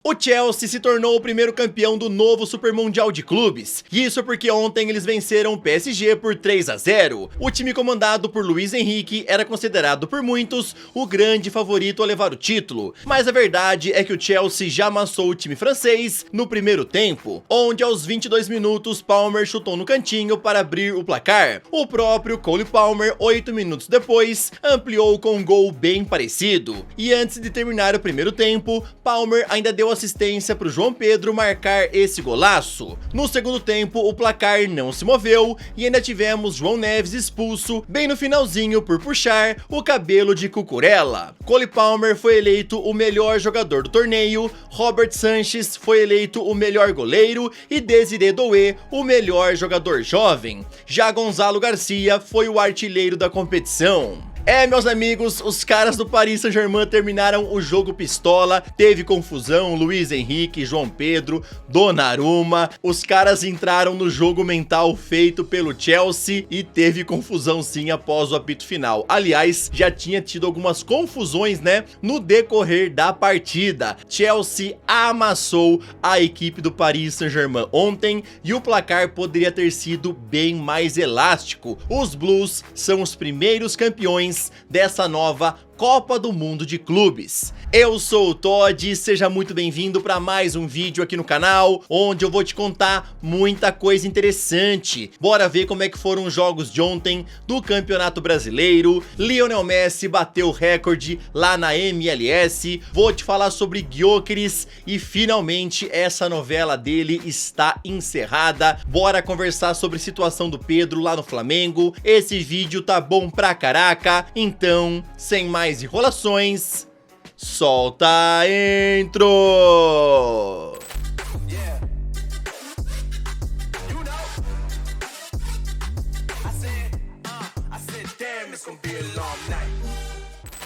O Chelsea se tornou o primeiro campeão do novo Super Mundial de Clubes, e isso porque ontem eles venceram o PSG por 3-0. O time comandado por Luiz Henrique era considerado por muitos o grande favorito a levar o título, mas a verdade é que o Chelsea já amassou o time francês no primeiro tempo, onde aos 22 minutos Palmer chutou no cantinho para abrir o placar. O próprio Cole Palmer, 8 minutos depois, ampliou com um gol bem parecido, e antes de terminar o primeiro tempo, Palmer ainda deu assistência para o João Pedro marcar esse golaço. No segundo tempo, o placar não se moveu e ainda tivemos João Neves expulso bem no finalzinho por puxar o cabelo de Cucurella. Cole Palmer foi eleito o melhor jogador do torneio, Robert Sanchez foi eleito o melhor goleiro e Desiré Doué o melhor jogador jovem. Já Gonzalo Garcia foi o artilheiro da competição. Meus amigos, os caras do Paris Saint-Germain terminaram o jogo pistola, teve confusão, Luiz Henrique, João Pedro, Donnarumma, os caras entraram no jogo mental feito pelo Chelsea e teve confusão sim após o apito final. Aliás, já tinha tido algumas confusões, né, no decorrer da partida. Chelsea amassou a equipe do Paris Saint-Germain ontem e o placar poderia ter sido bem mais elástico. Os Blues são os primeiros campeões dessa nova Copa do Mundo de Clubes. Eu sou o Todd, seja muito bem-vindo para mais um vídeo aqui no canal, onde eu vou te contar muita coisa interessante. Bora ver como é que foram os jogos de ontem do Campeonato Brasileiro. Lionel Messi bateu o recorde lá na MLS, vou te falar sobre Gyökeres e finalmente essa novela dele está encerrada. Bora conversar sobre a situação do Pedro lá no Flamengo. Esse vídeo tá bom pra caraca, então, sem mais enrolações, solta a intro!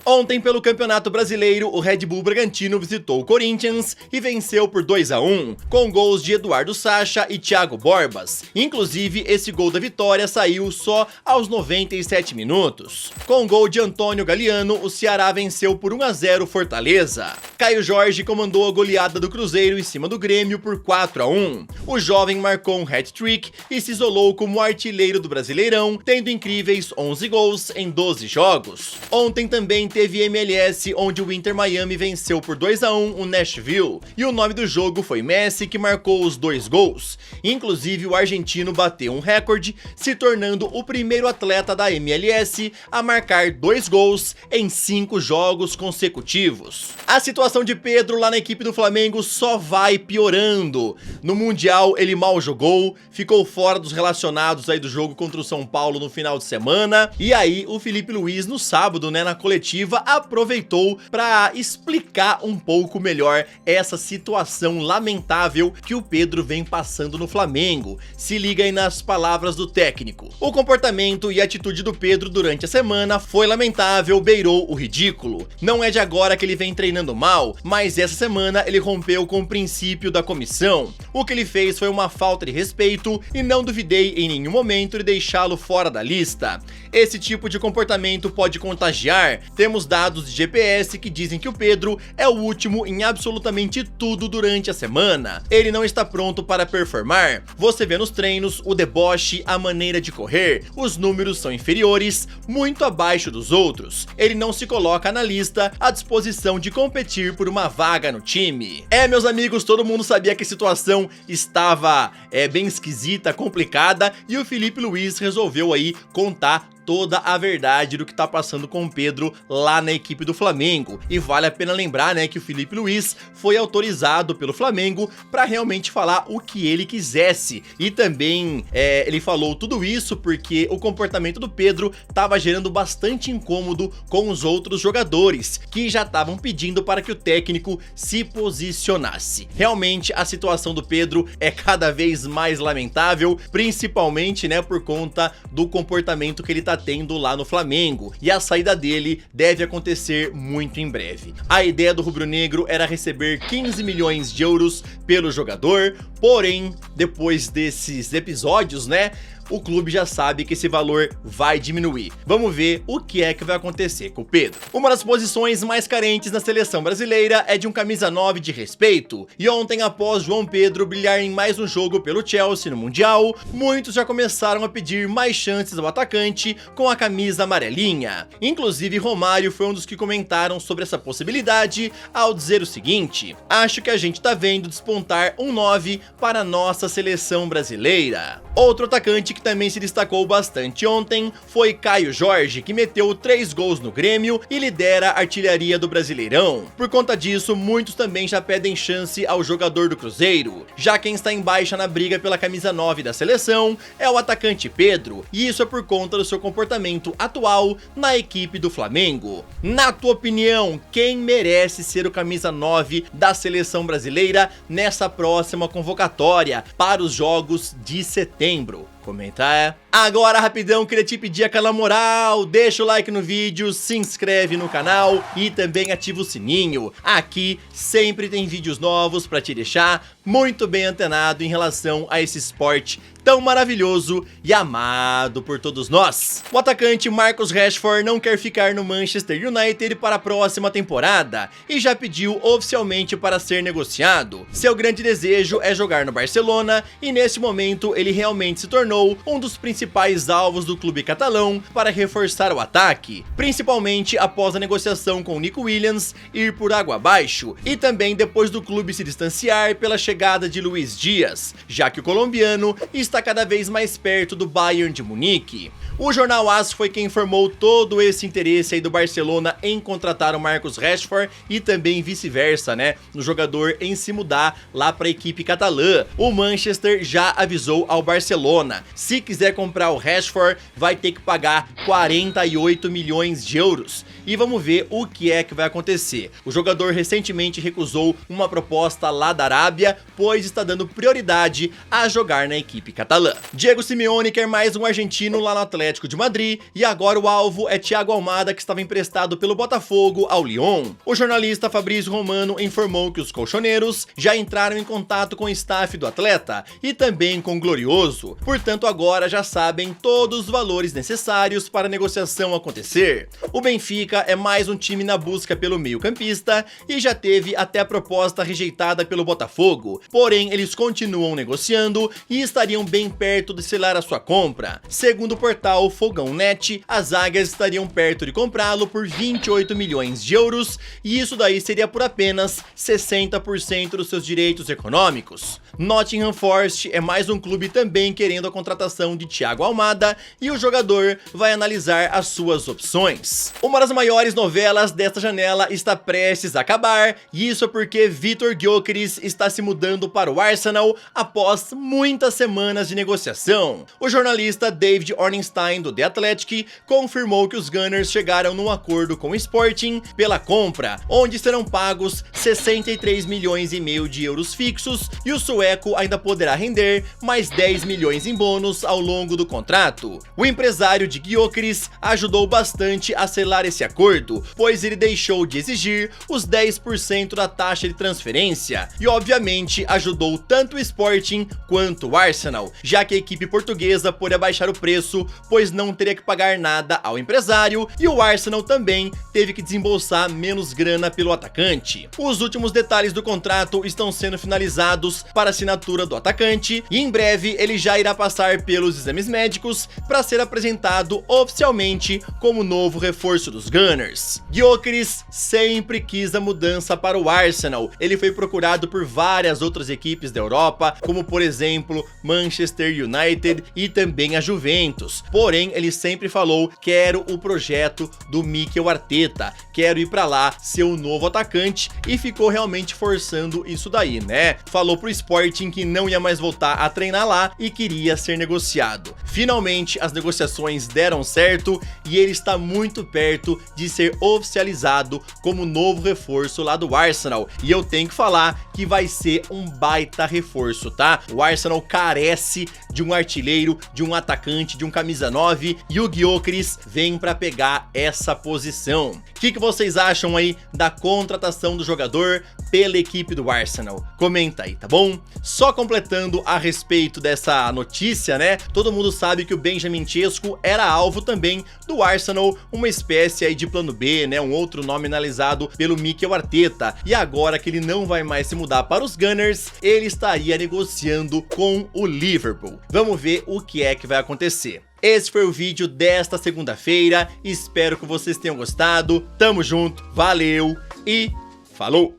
Ontem, pelo Campeonato Brasileiro, o Red Bull Bragantino visitou o Corinthians e venceu por 2-1, com gols de Eduardo Sacha e Thiago Borbas. Inclusive, esse gol da vitória saiu só aos 97 minutos. Com gol de Antônio Galeano, o Ceará venceu por 1-0 Fortaleza. Caio Jorge comandou a goleada do Cruzeiro em cima do Grêmio por 4-1. O jovem marcou um hat-trick e se isolou como artilheiro do Brasileirão, tendo incríveis 11 gols em 12 jogos. Ontem também teve MLS, onde o Inter Miami venceu por 2-1 o Nashville, e o nome do jogo foi Messi, que marcou os 2 gols. Inclusive, o argentino bateu um recorde, se tornando o primeiro atleta da MLS a marcar 2 gols em 5 jogos consecutivos. A situação de Pedro lá na equipe do Flamengo só vai piorando. No Mundial ele mal jogou, ficou fora dos relacionados aí do jogo contra o São Paulo no final de semana, e aí o Felipe Luiz no sábado, né, na coletiva, aproveitou para explicar um pouco melhor essa situação lamentável que o Pedro vem passando no Flamengo. Se liga aí nas palavras do técnico. O comportamento e atitude do Pedro durante a semana foi lamentável, beirou o ridículo. Não é de agora que ele vem treinando mal, mas essa semana ele rompeu com o princípio da comissão. O que ele fez foi uma falta de respeito e não duvidei em nenhum momento de deixá-lo fora da lista. Esse tipo de comportamento pode contagiar. Temos dados de GPS que dizem que o Pedro é o último em absolutamente tudo durante a semana. Ele não está pronto para performar. Você vê nos treinos o deboche, a maneira de correr, os números são inferiores, muito abaixo dos outros. Ele não se coloca na lista à disposição de competir por uma vaga no time. Meus amigos, todo mundo sabia que a situação estava bem esquisita, complicada, e o Felipe Luiz resolveu aí contar toda a verdade do que tá passando com o Pedro lá na equipe do Flamengo. E vale a pena lembrar, né, que o Felipe Luiz foi autorizado pelo Flamengo para realmente falar o que ele quisesse. E também ele falou tudo isso porque o comportamento do Pedro tava gerando bastante incômodo com os outros jogadores, que já estavam pedindo para que o técnico se posicionasse. Realmente a situação do Pedro é cada vez mais lamentável, principalmente, né, por conta do comportamento que ele tá tendo lá no Flamengo, e a saída dele deve acontecer muito em breve. A ideia do rubro-negro era receber 15 milhões de euros pelo jogador, porém, depois desses episódios, né, o clube já sabe que esse valor vai diminuir. Vamos ver o que é que vai acontecer com o Pedro. Uma das posições mais carentes na seleção brasileira é de um camisa 9 de respeito, e ontem, após João Pedro brilhar em mais um jogo pelo Chelsea no Mundial, muitos já começaram a pedir mais chances ao atacante com a camisa amarelinha. Inclusive, Romário foi um dos que comentaram sobre essa possibilidade ao dizer o seguinte: acho que a gente tá vendo despontar um 9 para a nossa seleção brasileira. Outro atacante que também se destacou bastante ontem foi Caio Jorge, que meteu 3 gols no Grêmio e lidera a artilharia do Brasileirão. Por conta disso, muitos também já pedem chance ao jogador do Cruzeiro. Já quem está em baixa na briga pela camisa 9 da seleção é o atacante Pedro, e isso é por conta do seu comportamento atual na equipe do Flamengo. Na tua opinião, quem merece ser o camisa 9 da seleção brasileira nessa próxima convocatória para os jogos de setembro? Comenta. Agora, rapidão, queria te pedir aquela moral, deixa o like no vídeo, se inscreve no canal e também ativa o sininho. Aqui sempre tem vídeos novos para te deixar muito bem antenado em relação a esse esporte tão maravilhoso e amado por todos nós. O atacante Marcus Rashford não quer ficar no Manchester United para a próxima temporada e já pediu oficialmente para ser negociado. Seu grande desejo é jogar no Barcelona e neste momento ele realmente se tornou um dos principais alvos do clube catalão para reforçar o ataque, principalmente após a negociação com Nico Williams ir por água abaixo e também depois do clube se distanciar pela chegada de Luis Dias, já que o colombiano está cada vez mais perto do Bayern de Munique. O jornal AS foi quem informou todo esse interesse aí do Barcelona em contratar o Marcus Rashford e também vice-versa, né, no jogador em se mudar lá para a equipe catalã. O Manchester já avisou ao Barcelona: se quiser comprar o Rashford, vai ter que pagar 48 milhões de euros. E vamos ver o que é que vai acontecer. O jogador recentemente recusou uma proposta lá da Arábia, pois está dando prioridade a jogar na equipe catalã. Diego Simeone quer mais um argentino lá no Atlético de Madrid, e agora o alvo é Thiago Almada, que estava emprestado pelo Botafogo ao Lyon. O jornalista Fabrício Romano informou que os colchoneiros já entraram em contato com o staff do atleta e também com o Glorioso, portanto agora já sabem todos os valores necessários para a negociação acontecer. O Benfica é mais um time na busca pelo meio-campista e já teve até a proposta rejeitada pelo Botafogo, porém eles continuam negociando e estariam bem perto de selar a sua compra. Segundo o portal Fogão Net, as águias estariam perto de comprá-lo por 28 milhões de euros, e isso daí seria por apenas 60% dos seus direitos econômicos. Nottingham Forest é mais um clube também querendo a contratação de Thiago Almada, e o jogador vai analisar as suas opções. Uma das maiores novelas desta janela está prestes a acabar, e isso é porque Vitor Gyökeres está se mudando para o Arsenal após muitas semanas de negociação. O jornalista David Ornstein do The Athletic confirmou que os Gunners chegaram num acordo com o Sporting pela compra, onde serão pagos 63 milhões e meio de euros fixos, e o sueco ainda poderá render mais 10 milhões em bônus ao longo do contrato. O empresário de Gyökeres ajudou bastante a selar esse acordo, pois ele deixou de exigir os 10% da taxa de transferência e obviamente ajudou tanto o Sporting quanto o Arsenal, já que a equipe portuguesa poderia baixar o preço, pois não teria que pagar nada ao empresário, e o Arsenal também teve que desembolsar menos grana pelo atacante. Os últimos detalhes do contrato estão sendo finalizados para a assinatura do atacante e em breve ele já irá passar pelos exames médicos para ser apresentado oficialmente como novo reforço dos Gunners. Gyökeres sempre quis a mudança para o Arsenal. Ele foi procurado por várias outras equipes da Europa, como por exemplo Manchester United e também a Juventus. Porém, ele sempre falou: quero o projeto do Mikel Arteta, quero ir para lá ser o novo atacante, e ficou realmente forçando isso daí, né? Falou pro Sporting que não ia mais voltar a treinar lá e queria ser negociado. Finalmente as negociações deram certo e ele está muito perto de ser oficializado como novo reforço lá do Arsenal, e eu tenho que falar que vai ser um baita reforço, tá? O Arsenal carece espécie de um artilheiro, de um atacante, de um camisa 9, e o Gyökeres vem para pegar essa posição. O que vocês acham aí da contratação do jogador pela equipe do Arsenal? Comenta aí, tá bom? Só completando a respeito dessa notícia, né? Todo mundo sabe que o Benjamin Sesko era alvo também do Arsenal, uma espécie aí de plano B, né? Um outro nome analisado pelo Mikel Arteta. E agora que ele não vai mais se mudar para os Gunners, ele estaria negociando com o Liverpool. Vamos ver o que é que vai acontecer. Esse foi o vídeo desta segunda-feira, espero que vocês tenham gostado, tamo junto, valeu e falou!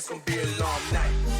It's gonna be a long night.